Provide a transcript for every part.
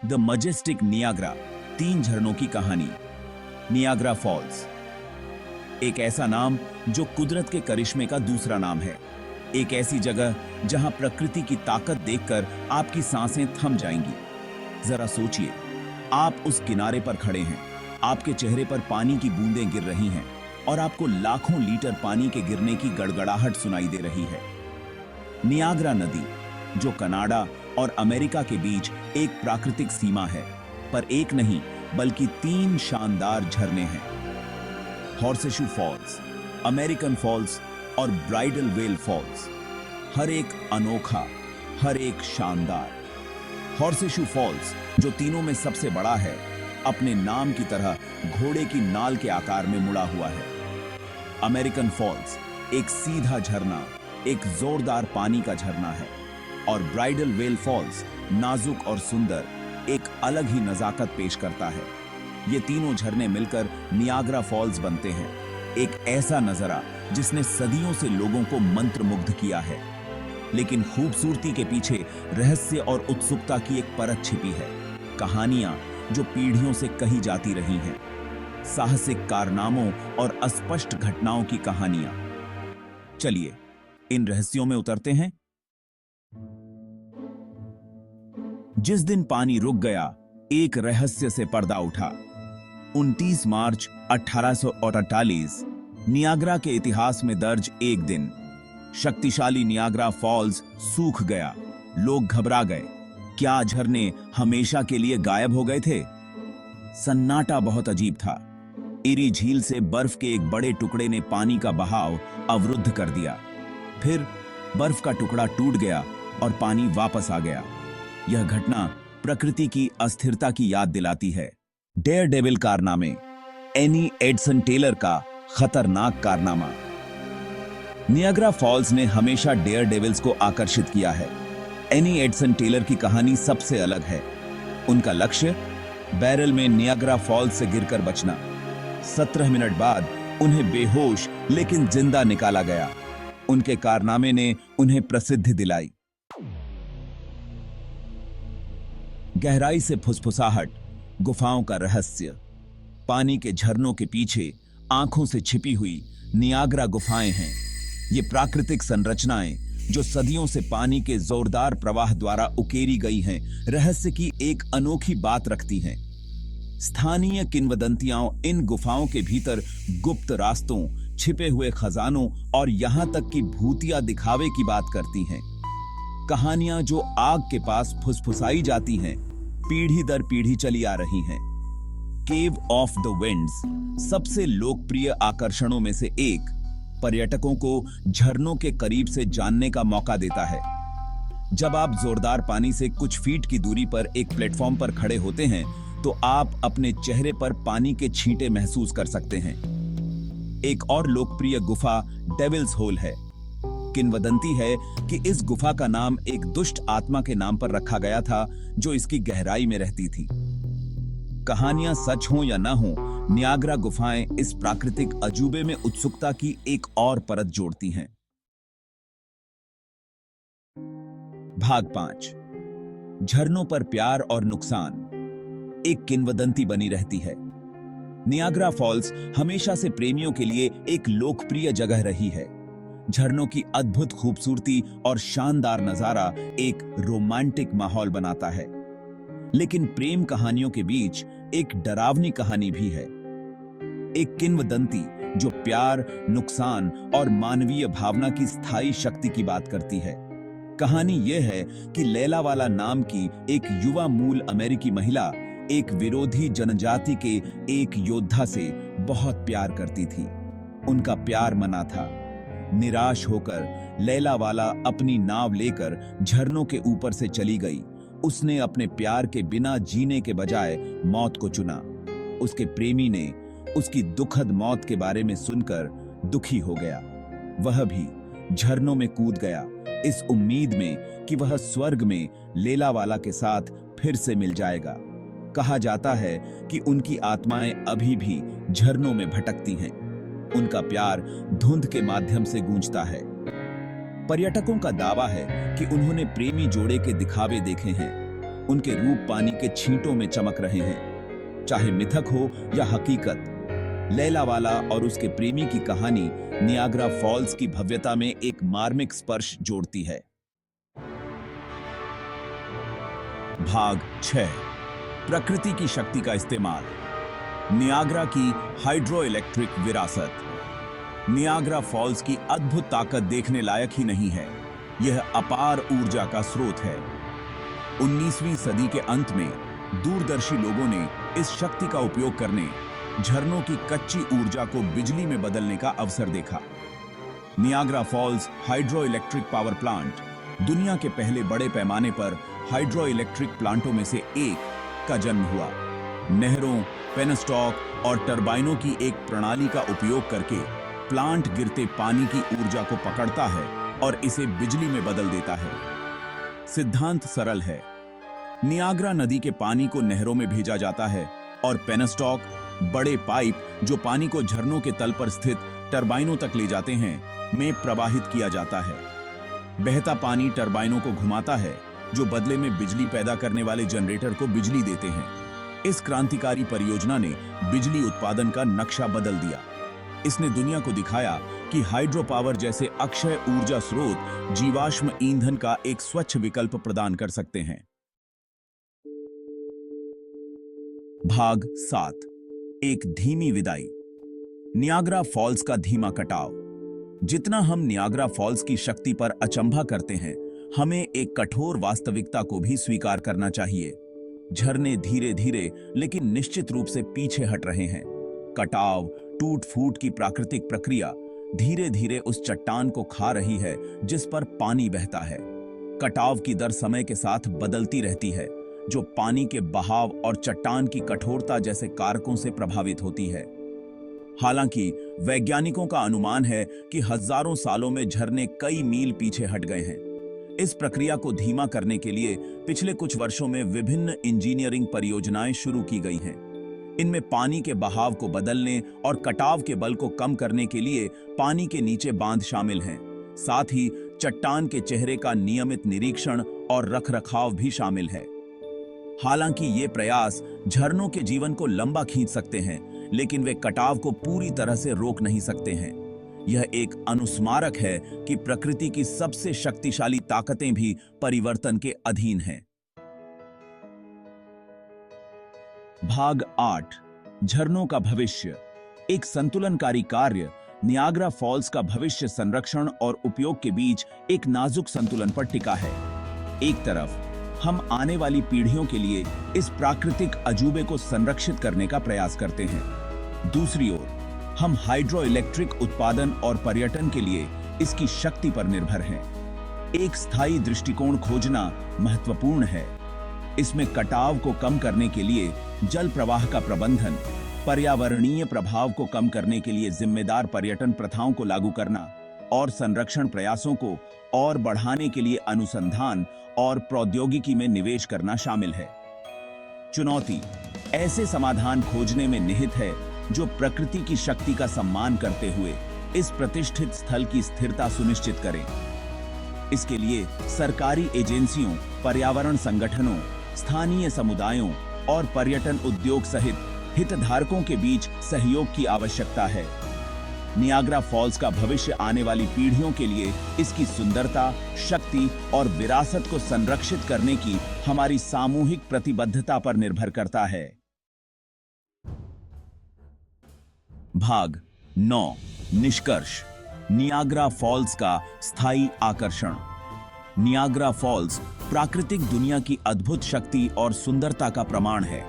The majestic Niagara, 3 झरनों की कहानी। नियाग्रा फॉल्स, एक ऐसा नाम जो कुदरत के करिश्मे का दूसरा नाम है। एक ऐसी जगह जहां प्रकृति की ताकत देखकर आपकी सांसें थम जाएंगी। जरा सोचिए, आप उस किनारे पर खड़े हैं, आपके चेहरे पर पानी की बूंदें गिर रही हैं और आपको लाखों लीटर पानी के गिरने की गड़गड़ाहट सुनाई दे रही है। नियाग्रा नदी, जो कनाडा और अमेरिका के बीच एक प्राकृतिक सीमा है, पर एक नहीं बल्कि 3 शानदार झरने हैं। हॉर्सेशू फॉल्स, अमेरिकन फॉल्स और ब्राइडल वेल फॉल्स, हर एक अनोखा, हर एक शानदार। हॉर्सेशू फॉल्स, जो तीनों में सबसे बड़ा है, अपने नाम की तरह घोड़े की नाल के आकार में मुड़ा हुआ है। अमेरिकन फॉल्स एक सीधा झरना, एक जोरदार पानी का झरना है, और ब्राइडल वेल फॉल्स नाजुक और सुंदर, एक अलग ही नजाकत पेश करता है। ये तीनों झरने मिलकर नियाग्रा फॉल्स बनते हैं, एक ऐसा नजारा जिसने सदियों से लोगों को मंत्रमुग्ध किया है। लेकिन खूबसूरती के पीछे रहस्य और उत्सुकता की एक परत छिपी है, कहानियां जो पीढ़ियों से कही जाती रही हैं, साहसिक कारनामों और अस्पष्ट घटनाओं की कहानियां। चलिए इन रहस्यों में उतरते हैं। जिस दिन पानी रुक गया, एक रहस्य से पर्दा उठा। 29 मार्च 1848, नियाग्रा के इतिहास में दर्ज एक दिन। शक्तिशाली नियाग्रा फॉल्स सूख गया। लोग घबरा गए। क्या झरने हमेशा के लिए गायब हो गए थे? सन्नाटा बहुत अजीब था। इरी झील से बर्फ के एक बड़े टुकड़े ने पानी का बहाव अवरुद्ध कर दिया। फिर बर्फ का टुकड़ा टूट गया और पानी वापस आ गया। यह घटना प्रकृति की अस्थिरता की याद दिलाती है। डेयर डेविल कारनामे, एनी एडसन टेलर का खतरनाक कारनामा। नियाग्रा फॉल्स ने हमेशा डेयर डेविल्स को आकर्षित किया है। एनी एडसन टेलर की कहानी सबसे अलग है। उनका लक्ष्य बैरल में नियाग्रा फॉल्स से गिरकर बचना। 17 मिनट बाद उन्हें बेहोश लेकिन जिंदा निकाला गया। उनके कारनामे ने उन्हें प्रसिद्धि दिलाई। गहराई से फुसफुसाहट, गुफाओं का रहस्य। पानी के झरनों के पीछे आंखों से छिपी हुई नियाग्रा गुफाएं हैं। ये प्राकृतिक संरचनाएं जो सदियों से पानी के जोरदार प्रवाह द्वारा उकेरी गई हैं, रहस्य की एक अनोखी बात रखती हैं। स्थानीय किंवदंतियां इन गुफाओं के भीतर गुप्त रास्तों, छिपे हुए खजानों और यहां तक कि भूतिया दिखावे की बात करती हैं। कहानियां जो आग के पास फुसफुसाई जाती हैं, पीढ़ी दर पीढ़ी चली आ रही हैं। केव ऑफ द विंड्स सबसे लोकप्रिय आकर्षणों में से एक, पर्यटकों को झरनों के करीब से जानने का मौका देता है। जब आप जोरदार पानी से कुछ फीट की दूरी पर एक प्लेटफॉर्म पर खड़े होते हैं, तो आप अपने चेहरे पर पानी के छींटे महसूस कर सकते हैं। एक और लोकप्रिय गुफा डेविल्स होल है। किंवदंती है कि इस गुफा का नाम एक दुष्ट आत्मा के नाम पर रखा गया था, जो इसकी गहराई में रहती थी। कहानियां सच हो या ना हो, नियाग्रा गुफाएं इस प्राकृतिक अजूबे में उत्सुकता की एक और परत जोड़ती हैं। भाग 5, झरनों पर प्यार और नुकसान। एक किंवदंती बनी रहती है। नियाग्रा फॉल्स हमेशा से प्रेमियों के लिए एक लोकप्रिय जगह रही है। झरनों की अद्भुत खूबसूरती और शानदार नजारा एक रोमांटिक माहौल बनाता है। लेकिन प्रेम कहानियों के बीच एक डरावनी कहानी भी है। एक किंवदंती जो प्यार, नुकसान और मानवीय भावना की स्थायी शक्ति की बात करती है। कहानी यह है कि लैला वाला नाम की एक युवा मूल अमेरिकी महिला एक विरोधी जनजाति के एक योद्धा से बहुत प्यार करती थी। उनका प्यार मना था। निराश होकर लैला वाला अपनी नाव लेकर झरनों के ऊपर से चली गई। उसने अपने प्यार के बिना जीने के बजाय मौत को चुना। उसके प्रेमी ने उसकी दुखद मौत के बारे में सुनकर दुखी हो गया। वह भी झरनों में कूद गया, इस उम्मीद में कि वह स्वर्ग में लैला वाला के साथ फिर से मिल जाएगा। कहा जाता है कि उनकी आत्माएं अभी भी झरनों में भटकती हैं। उनका प्यार धुंध के माध्यम से गूंजता है। पर्यटकों का दावा है कि उन्होंने प्रेमी जोड़े के दिखावे देखे हैं। उनके रूप पानी के छींटों में चमक रहे हैं। चाहे मिथक हो या हकीकत, लैला वाला और उसके प्रेमी की कहानी नियाग्रा फॉल्स की भव्यता में एक मार्मिक स्पर्श जोड़ती है। भाग 6, प्रकृति की शक्ति का इस्तेमाल। नियाग्रा की हाइड्रो इलेक्ट्रिक विरासत। नियाग्रा फॉल्स की अद्भुत ताकत देखने लायक ही नहीं है, यह अपार ऊर्जा का स्रोत है। 19वीं सदी के अंत में दूरदर्शी लोगों ने इस शक्ति का उपयोग करने झरनों की कच्ची ऊर्जा को बिजली में बदलने का अवसर देखा। Niagara Falls hydro electric power plant दुनिया के पहले बड़े पैमाने पर हाइड्रो इलेक्ट्रिक प्लांटों में से एक का जन्म हुआ। नहरों, पेनस्टॉक और टरबाइनों की एक प्रणाली का उपयोग करके प्लांट गिरते पानी की ऊर्जा को पकड़ता है और इसे बिजली में बदल देता है। सिद्धांत सरल है। नियाग्रा नदी के पानी को नहरों में भेजा जाता है और पेनस्टॉक, बड़े पाइप जो पानी को झरनों के तल पर स्थित टरबाइनों तक ले जाते हैं, में प्रवाहित किया जाता है। बहता पानी टरबाइनों को घुमाता है, जो बदले में बिजली पैदा करने वाले जनरेटर को बिजली देते हैं। इस क्रांतिकारी परियोजना ने बिजली उत्पादन का नक्शा बदल दिया। इसने दुनिया को दिखाया कि हाइड्रो पावर जैसे अक्षय ऊर्जा स्रोत जीवाश्म ईंधन का एक स्वच्छ विकल्प प्रदान कर सकते हैं। भाग 7, एक धीमी विदाई। नियाग्रा फॉल्स का धीमा कटाव। जितना हम नियाग्रा फॉल्स की शक्ति पर अचंभा करते हैं, हमें एक कठोर वास्तविकता को भी स्वीकार करना चाहिए। झरने धीरे धीरे लेकिन निश्चित रूप से पीछे हट रहे हैं। कटाव, टूट फूट की प्राकृतिक प्रक्रिया धीरे धीरे उस चट्टान को खा रही है जिस पर पानी बहता है। कटाव की दर समय के साथ बदलती रहती है, जो पानी के बहाव और चट्टान की कठोरता जैसे कारकों से प्रभावित होती है। हालांकि वैज्ञानिकों का अनुमान है कि हजारों सालों में झरने कई मील पीछे हट गए हैं। इस प्रक्रिया को धीमा करने के लिए पिछले कुछ वर्षों में विभिन्न इंजीनियरिंग परियोजनाएं शुरू की गई हैं। इनमें पानी के बहाव को बदलने और कटाव के बल को कम करने के लिए पानी के नीचे बांध शामिल हैं। साथ ही चट्टान के चेहरे का नियमित निरीक्षण और रखरखाव भी शामिल है। हालांकि ये प्रयास झरनों के जीवन को लंबा खींच सकते हैं, लेकिन वे कटाव को पूरी तरह से रोक नहीं सकते हैं। यह एक अनुस्मारक है कि प्रकृति की सबसे शक्तिशाली ताकतें भी परिवर्तन के अधीन हैं। भाग 8, झरनों का भविष्य। एक संतुलनकारी कार्य नियाग्रा फॉल्स का भविष्य संरक्षण और उपयोग के बीच एक नाजुक संतुलन पर टिका है। एक तरफ हम आने वाली पीढ़ियों के लिए इस प्राकृतिक अजूबे को संरक्षित करने का प्रयास करते हैं। दूसरी ओर हम हाइड्रो इलेक्ट्रिक उत्पादन और पर्यटन के लिए इसकी शक्ति पर निर्भर हैं। एक स्थायी दृष्टिकोण खोजना महत्वपूर्ण है। इसमें कटाव को कम करने के लिए जल प्रवाह का प्रबंधन, पर्यावरणीय प्रभाव को कम करने के लिए जिम्मेदार पर्यटन प्रथाओं को लागू करना और संरक्षण प्रयासों को और बढ़ाने के लिए अनुसंधान और प्रौद्योगिकी में निवेश करना शामिल है। चुनौती ऐसे समाधान खोजने में निहित है जो प्रकृति की शक्ति का सम्मान करते हुए इस प्रतिष्ठित स्थल की स्थिरता सुनिश्चित करें। इसके लिए सरकारी एजेंसियों, पर्यावरण संगठनों, स्थानीय समुदायों और पर्यटन उद्योग सहित हितधारकों के बीच सहयोग की आवश्यकता है। नियाग्रा फॉल्स का भविष्य आने वाली पीढ़ियों के लिए इसकी सुंदरता, शक्ति और विरासत को संरक्षित करने की हमारी सामूहिक प्रतिबद्धता पर निर्भर करता है। भाग 9, निष्कर्ष। नियाग्रा फॉल्स का स्थायी आकर्षण। नियाग्रा फॉल्स प्राकृतिक दुनिया की अद्भुत शक्ति और सुंदरता का प्रमाण है।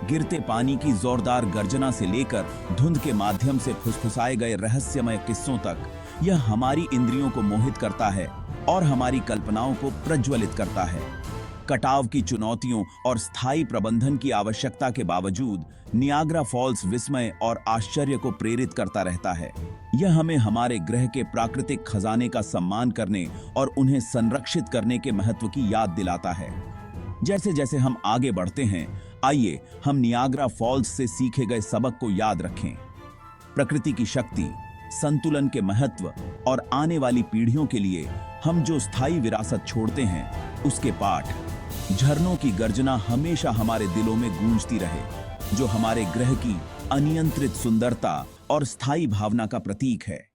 गिरते पानी की जोरदार गर्जना से लेकर धुंध के माध्यम से फुसफुसाए गए रहस्यमय किस्सों तक यह हमारी इंद्रियों को मोहित करता है और हमारी कल्पनाओं को प्रज्वलित करता है। कटाव की चुनौतियों और स्थायी प्रबंधन की आवश्यकता के बावजूद नियाग्रा फॉल्स विस्मय और आश्चर्य को प्रेरित करता रहता है। यह हमें हमारे ग्रह के प्राकृतिक खजाने का सम्मान करने और उन्हें संरक्षित करने के महत्व की याद दिलाता है। जैसे जैसे हम आगे बढ़ते हैं, आइए हम नियाग्रा फॉल्स से सीखे गए सबक को याद रखें। प्रकृति की शक्ति, संतुलन के महत्व और आने वाली पीढ़ियों के लिए हम जो स्थायी विरासत छोड़ते हैं, उसके पाठ झरनों की गर्जना हमेशा हमारे दिलों में गूंजती रहे, जो हमारे ग्रह की अनियंत्रित सुंदरता और स्थायी भावना का प्रतीक है।